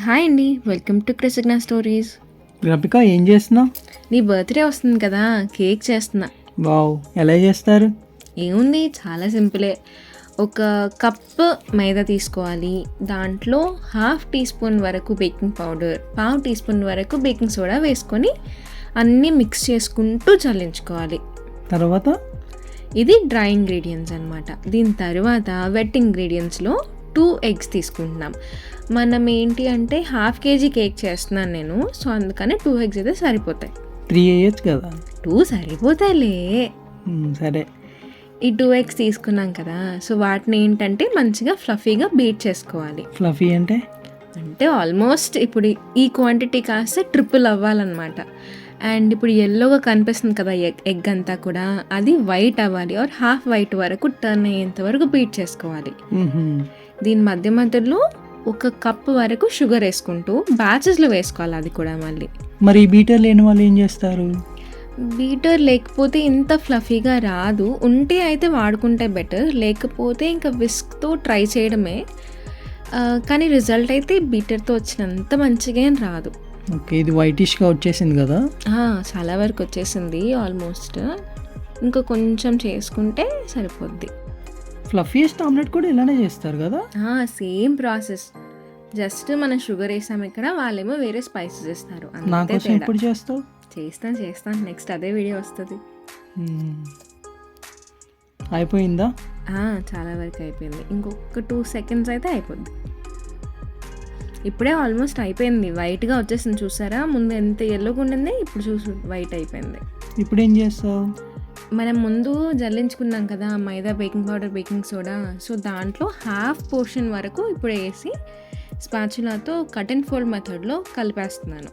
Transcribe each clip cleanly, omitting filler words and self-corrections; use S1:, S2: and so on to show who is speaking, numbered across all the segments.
S1: Hi అండి, welcome to క్రిసిగ్నా stories.
S2: రపిక ఏం చేస్తున్నావు?
S1: నీ బర్త్డే వస్తుంది కదా, కేక్ చేస్తున్నా.
S2: వావ్, ఎలా చేస్తారు?
S1: ఏముంది, చాలా సింపులే. ఒక కప్ మైదా తీసుకోవాలి. దాంట్లో 1/2 టీ స్పూన్ వరకు బేకింగ్ పౌడర్, 1/2 టీ స్పూన్ వరకు బేకింగ్ సోడా వేసుకొని అన్నీ మిక్స్ చేసుకుంటూ చల్లించుకోవాలి.
S2: తర్వాత
S1: ఇది డ్రై ఇంగ్రీడియంట్స్ అనమాట. దీని తర్వాత వెట్ ఇంగ్రీడియంట్స్లో 2 eggs తీసుకుంటున్నాం. మనం ఏంటి అంటే 1/2 kg కేక్ చేస్తున్నాను నేను, సో అందుకని 2 eggs అయితే సరిపోతాయి.
S2: 3 వేయచ్చు కదా?
S1: 2 సరిపోతాయిలే.
S2: సరే.
S1: ఈ 2 eggs తీసుకున్నాం కదా, సో వాటిని ఏంటంటే మంచిగా ఫ్లఫీగా బీట్ చేసుకోవాలి.
S2: ఫ్లఫీ అంటే
S1: ఆల్మోస్ట్ ఇప్పుడు ఈ క్వాంటిటీ కాస్త ట్రిపుల్ అవ్వాలన్నమాట. అండ్ ఇప్పుడు ఎల్లోగా కనిపిస్తుంది కదా ఎగ్ అంతా కూడా, అది వైట్ అవ్వాలి. ఆర్ హాఫ్ వైట్ వరకు టర్న్ అయ్యేంత వరకు బీట్ చేసుకోవాలి. దీని మధ్య మధ్యలో 1 కప్ వరకు షుగర్ వేసుకుంటూ బ్యాచెస్లో వేసుకోవాలి. అది కూడా మళ్ళీ.
S2: మరి బీటర్ లేని వాళ్ళు ఏం చేస్తారు?
S1: బీటర్ లేకపోతే ఇంత ఫ్లఫీగా రాదు. ఉంటే అయితే వాడుకుంటే బెటర్, లేకపోతే ఇంకా విస్క్తో ట్రై చేయడమే. కానీ రిజల్ట్ అయితే బీటర్తో వచ్చినంత మంచిగా ఏం రాదు.
S2: ఓకే, ఇది వైటిష్గా వచ్చేసింది కదా?
S1: చాలా వరకు వచ్చేసింది ఆల్మోస్ట్. ఇంకా కొంచెం చేసుకుంటే సరిపోద్ది.
S2: ఫ్లఫీయెస్ట్ ఆమ్లెట్ కూడా ఇలానే చేస్తారు కదా?
S1: Same process. జస్ట్ మనం షుగర్ వేసాము ఇక్కడ, వాళ్ళేమో వేరే స్పైసెస్ ఇస్తారు.
S2: నాకోసం ఎప్పుడు చేస్తావు?
S1: చేస్తాను. నెక్స్ట్ అదే వీడియో వస్తుంది.
S2: అయిపోయిందా?
S1: చాలా వరకు అయిపోయింది. ఇంకొక 2 seconds అయితే అయిపోద్ది. ఇప్పుడే ఆల్మోస్ట్ అయిపోయింది. వైట్గా వచ్చేసింది చూసారా? ముందు ఎంత ఎల్లోగా ఉండింది, ఇప్పుడు చూసు వైట్ అయిపోయింది.
S2: ఇప్పుడు ఏం చేస్తావు?
S1: మనం ముందు జల్లించుకున్నాం కదా మైదా, baking powder, baking soda. So దాంట్లో 1/2 portion వరకు ఇప్పుడు వేసి స్పాచులాతో కట్ అండ్ ఫోల్డ్ మెథడ్లో కలిపేస్తున్నాను.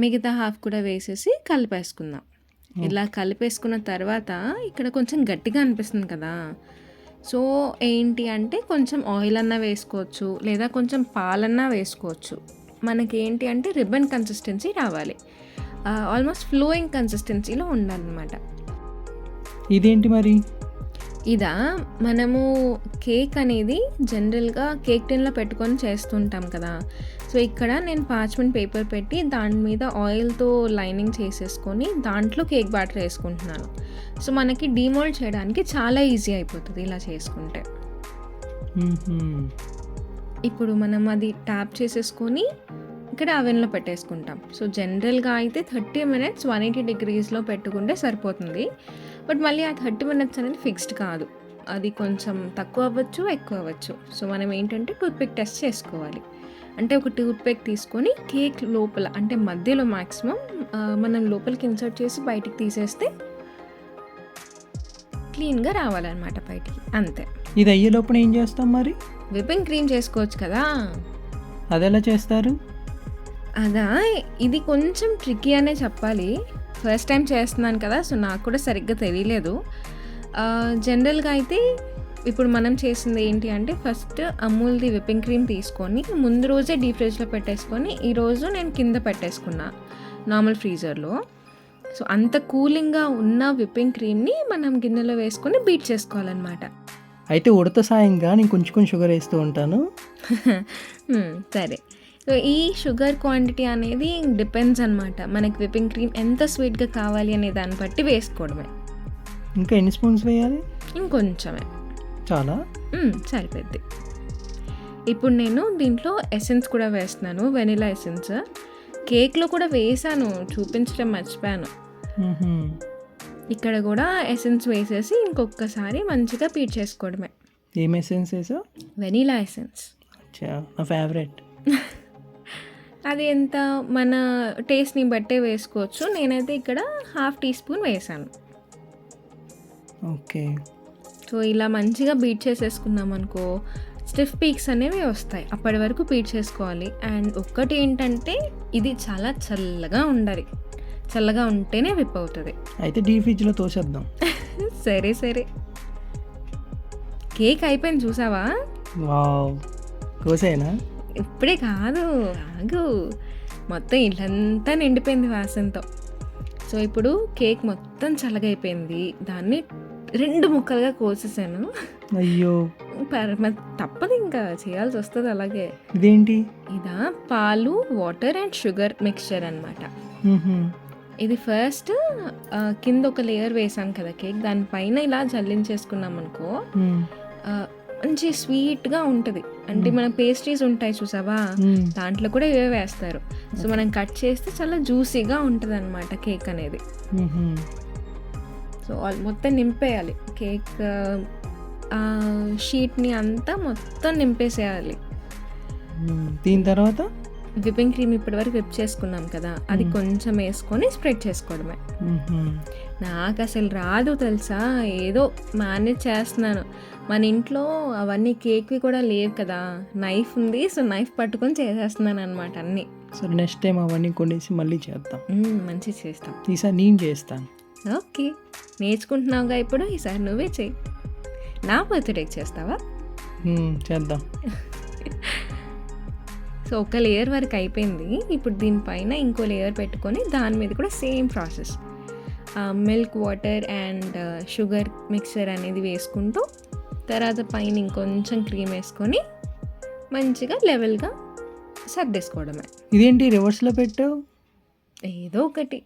S1: మిగతా 1/2 కూడా వేసేసి కలిపేసుకుందాం. ఇలా కలిపేసుకున్న తర్వాత ఇక్కడ కొంచెం గట్టిగా అనిపిస్తుంది కదా, సో ఏంటి అంటే కొంచెం ఆయిల్ అన్నా వేసుకోవచ్చు, లేదా కొంచెం పాలన్నా వేసుకోవచ్చు. మనకి ఏంటి అంటే రిబ్బన్ కన్సిస్టెన్సీ రావాలి. ఆల్మోస్ట్ ఫ్లోయింగ్ కన్సిస్టెన్సీలో ఉండాలన్నమాట.
S2: ఇదేంటి మరి?
S1: ఇదా, మనము కేక్ అనేది జనరల్గా కేక్ టిన్లో పెట్టుకొని చేస్తుంటాం కదా. సో ఇక్కడ నేను పార్చ్మెంట్ పేపర్ పెట్టి దాని మీద ఆయిల్తో లైనింగ్ చేసేసుకొని దాంట్లో కేక్ బ్యాటర్ వేసుకుంటున్నాను. సో మనకి డీమోల్డ్ చేయడానికి చాలా ఈజీ అయిపోతుంది ఇలా చేసుకుంటే. ఇప్పుడు మనం అది ట్యాప్ చేసేసుకొని ఇక్కడ అవెన్లో పెట్టేసుకుంటాం. సో జనరల్గా అయితే 30 minutes 180 degreesలో పెట్టుకుంటే సరిపోతుంది. బట్ మళ్ళీ ఆ 30 minutes అనేది ఫిక్స్డ్ కాదు, అది కొంచెం తక్కువ అవ్వచ్చు, ఎక్కువ అవ్వచ్చు. సో మనం ఏంటంటే టూత్పిక్ టెస్ట్ చేసుకోవాలి. అంటే ఒక టూత్పిక్ తీసుకొని కేక్ లోపల అంటే మధ్యలో మ్యాక్సిమం మనం లోపలికి ఇన్సర్ట్ చేసి బయటికి తీసేస్తే క్లీన్గా రావాలన్నమాట బయటికి, అంతే.
S2: ఇది అయ్యే లోపల ఏం చేస్తాం మరి?
S1: విప్పింగ్ క్రీమ్ చేసుకోవచ్చు కదా.
S2: అది ఎలా చేస్తారు?
S1: అదా, ఇది కొంచెం ట్రిక్కీ అనే చెప్పాలి. ఫస్ట్ టైం చేస్తున్నాను కదా, సో నాకు కూడా సరిగ్గా తెలియలేదు. జనరల్గా అయితే ఇప్పుడు మనం చేసింది ఏంటి అంటే ఫస్ట్ అమూల్ది విప్పింగ్ క్రీమ్ తీసుకొని ముందు రోజే డీప్ ఫ్రిడ్జ్లో పెట్టేసుకొని ఈరోజు నేను కింద పెట్టేసుకున్నా నార్మల్ ఫ్రీజర్లో. సో అంత కూలింగ్గా ఉన్న విప్పింగ్ క్రీమ్ని మనం గిన్నెలో వేసుకొని బీట్ చేసుకోవాలన్నమాట.
S2: అయితే ఉడత సాయంగా నేను కొంచెం షుగర్ వేస్తూ ఉంటాను.
S1: సరే. సో ఈ షుగర్ క్వాంటిటీ అనేది డిపెండ్స్ అనమాట. మనకి విప్పింగ్ క్రీమ్ ఎంత స్వీట్గా కావాలి అనే దాన్ని బట్టి వేసుకోవడమే.
S2: ఇంకా ఎన్ని స్పూన్స్ వేయాలి?
S1: ఇంకొంచెమే,
S2: చాలా
S1: సరిపోద్ది. ఇప్పుడు నేను దీంట్లో ఎసెన్స్ కూడా వేస్తున్నాను, వెనిలా ఎసెన్స్. కేక్లో కూడా వేసాను, చూపించడం మర్చిపోయాను. ఇక్కడ కూడా ఎసెన్స్ వేసేసి ఇంకొకసారి మంచిగా బీట్ చేసుకోవడమే.
S2: ఏం ఎసెన్స్ వేసా?
S1: Vanilla essence.
S2: నా ఫేవరెట్.
S1: అది ఎంత మన టేస్ట్ని బట్టే వేసుకోవచ్చు. నేనైతే ఇక్కడ 1/2 teaspoon వేసాను.
S2: ఓకే.
S1: సో ఇలా మంచిగా బీట్ చేసేసుకున్నాం అనుకో, స్టిఫ్ పీక్స్ అనేవి వస్తాయి. అప్పటి వరకు బీట్ చేసుకోవాలి. అండ్ ఒక్కటి ఏంటంటే ఇది చాలా చల్లగా ఉండాలి, చల్లగా ఉంటేనే విప్ అవుతుంది.
S2: అయితే డీప్ ఫ్రిడ్జ్లో తోసేద్దాం.
S1: సరే. కేక్ అయిపోయింది చూసావా?
S2: వావ్, కోసేనా?
S1: ఇప్పుడే కాదు, ఆగు. మొత్తం ఇల్లంతా నిండిపోయింది వాసనతో. సో ఇప్పుడు కేక్ మొత్తం చల్లగైపోయింది. దాన్ని 2 ముక్కలుగా కోసేసాను.
S2: అయ్యో,
S1: తప్పదు, ఇంకా చేయాల్సి వస్తుంది అలాగే.
S2: ఇదేంటి?
S1: ఇదా పాలు, వాటర్ అండ్ షుగర్ మిక్స్చర్ అనమాట.
S2: మ్హూ.
S1: ఇది ఫస్ట్ కింద ఒక లేయర్ వేసాం కదా కేక్, దానిపైన ఇలా జల్లించేసుకున్నాం అనుకో,
S2: మ్,
S1: ఆ, మంచి స్వీట్గా ఉంటుంది. అంటే మన పేస్ట్రీస్ ఉంటాయి చూసావా,
S2: మ్.
S1: దాంట్లో కూడా ఇవే వేస్తారు. సో మనం కట్ చేస్తే చాలా జ్యూసీగా ఉంటుంది అనమాట కేక్ అనేది.
S2: మ్హూ.
S1: సో మొత్తం నింపేయాలి కేక్, షీట్ని అంతా మొత్తం నింపేసేయాలి.
S2: దీని తర్వాత
S1: విప్పింగ్ క్రీమ్ ఇప్పటివరకు విప్ చేసుకున్నాం కదా, అది కొంచెం వేసుకొని స్ప్రెడ్ చేసుకోవడమే.
S2: మ్హూ.
S1: నాకు అసలు రాదు తెలుసా, ఏదో మేనేజ్ చేస్తున్నాను. మన ఇంట్లో అవన్నీ కేక్వి కూడా లేవు కదా, నైఫ్ ఉంది, సో నైఫ్ పట్టుకొని చేసేస్తున్నాను అనమాట అన్నీ.
S2: సరే నెక్స్ట్ టైం అవన్నీ కొనేసి మళ్ళీ చేద్దాం.
S1: మంచిగా చేస్తాం.
S2: ఈసారి నేను చేస్తాను.
S1: ఓకే, నేర్చుకుంటున్నావుగా ఇప్పుడు, ఈసారి నువ్వే చెయ్యి. నా బర్త్డేకి చేస్తావా?
S2: చేద్దాం.
S1: సో ఒక లేయర్ వరకు అయిపోయింది. ఇప్పుడు దీనిపైన ఇంకో లేయర్ పెట్టుకొని దాని మీద కూడా same process, milk, water and sugar mixer అనేది వేసుకుంటూ, తర్వాత పైన ఇంకొంచెం క్రీమ్ వేసుకొని మంచిగా లెవెల్గా సర్దేసుకోవడమే.
S2: ఇదేంటి రివర్స్లో పెట్టావు?
S1: ఏదో ఒకటి,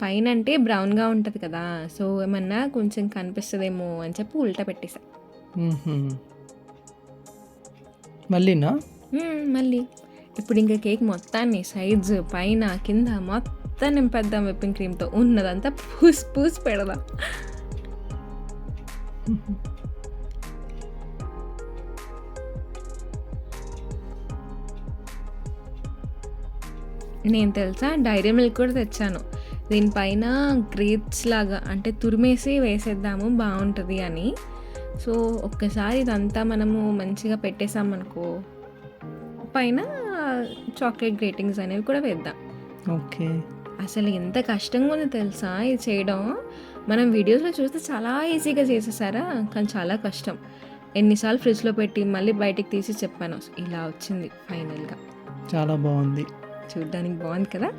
S1: పైన అంటే బ్రౌన్గా ఉంటుంది కదా, సో ఏమన్నా కొంచెం కనిపిస్తుందేమో అని చెప్పి ఉల్టా పెట్టేసా.
S2: మ్హూ. మళ్ళీనా?
S1: మళ్ళీ ఇప్పుడు ఇంకా కేక్ మొత్తాన్ని సైడ్స్ పైన కింద మొత్తం నింపేద్దాం విప్పింగ్ క్రీమ్తో, ఉన్నదంతా పూసి పెడదాం. నేను తెలుసా డైరీ మిల్క్ కూడా తెచ్చాను, దీనిపైన గ్రేప్స్ లాగా అంటే తురిమేసి వేసేద్దాము బాగుంటుంది అని. సో ఒక్కసారి ఇదంతా మనము మంచిగా పెట్టేసామనుకో, పైన చాక్లెట్ గ్రేటింగ్స్ అనేవి కూడా వేద్దాం.
S2: ఓకే.
S1: అసలు ఎంత కష్టంగా ఉందో తెలుసా ఇది చేయడం. మనం వీడియోస్లో చూస్తే చాలా ఈజీగా చేసేసారా, కానీ చాలా కష్టం. ఎన్నిసార్లు ఫ్రిడ్జ్లో పెట్టి మళ్ళీ బయటికి తీసి చెప్పాను, ఇలా వచ్చింది ఫైనల్గా.
S2: చాలా బాగుంది,
S1: చూడ్డానికి బాగుంది కదా.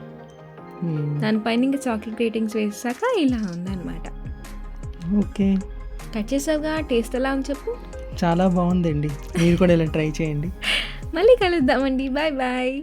S1: దానిపైన ఇంకా చాక్లెట్ గ్రేటింగ్స్ వేసాక ఇలా ఉందన్నమాట.
S2: ఓకే.
S1: కట్ చేసావుగా, టేస్ట్ ఎలా అని చెప్పు.
S2: చాలా బాగుందండి, మీరు కూడా ఇలా ట్రై చేయండి.
S1: మళ్ళీ కలుద్దామండి, బాయ్ బాయ్.